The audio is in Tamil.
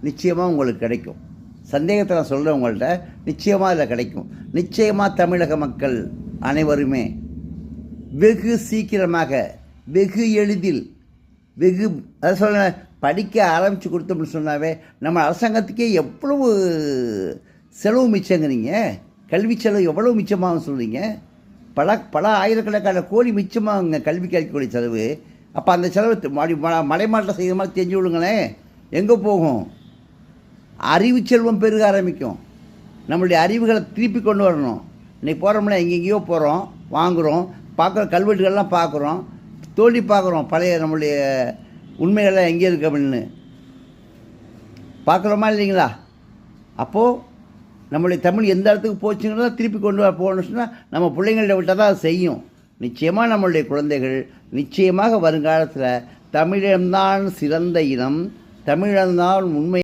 நிச்சயமாக உங்களுக்கு கிடைக்கும். சந்தேகத்தை நான் சொல்கிறேன் உங்கள்கிட்ட, நிச்சயமாக அதில் கிடைக்கும். நிச்சயமாக தமிழக மக்கள் அனைவருமே வெகு சீக்கிரமாக, வெகு எளிதில், அதை சொல்ல படிக்க ஆரம்பித்து கொடுத்தோம்னு சொன்னாவே நம்ம அரசாங்கத்துக்கே எவ்வளவு செலவு மிச்சங்கிறீங்க. கல்வி செலவு எவ்வளவு மிச்சமாகும் சொல்கிறீங்க. பல ஆயிரக்கணக்கான கோடி மிச்சமாகுங்க கல்விக்கு அளிக்கக்கூடிய செலவு. அப்போ அந்த செலவு மடைமாற்றம் செய்கிற மாதிரி தெரிஞ்சு விடுங்களேன். எங்கே போகும்? அறிவு செல்வம் பெருக ஆரம்பிக்கும். நம்மளுடைய அறிவுகளை திருப்பி கொண்டு வரணும். இன்றைக்கி போகிறோம்னா எங்கெங்கேயோ போகிறோம், வாங்குகிறோம், பார்க்குற கல்வெட்டுகள்லாம் பார்க்குறோம், தோண்டி பார்க்குறோம், பழைய நம்மளுடைய உண்மைகள்லாம் எங்கே இருக்கு அப்படின்னு பார்க்குறோமா இல்லைங்களா? அப்போது நம்மளுடைய தமிழ் எந்த இடத்துக்கு போச்சுங்கிறத திருப்பி கொண்டு போகணும்னு சொன்னால் நம்ம பிள்ளைங்கள்ட்ட விட்டால் தான் அது செய்யும். நிச்சயமாக நம்மளுடைய குழந்தைகள் நிச்சயமாக வருங்காலத்தில் தமிழம்தான் சிறந்த இனம், தமிழம்தான் உண்மை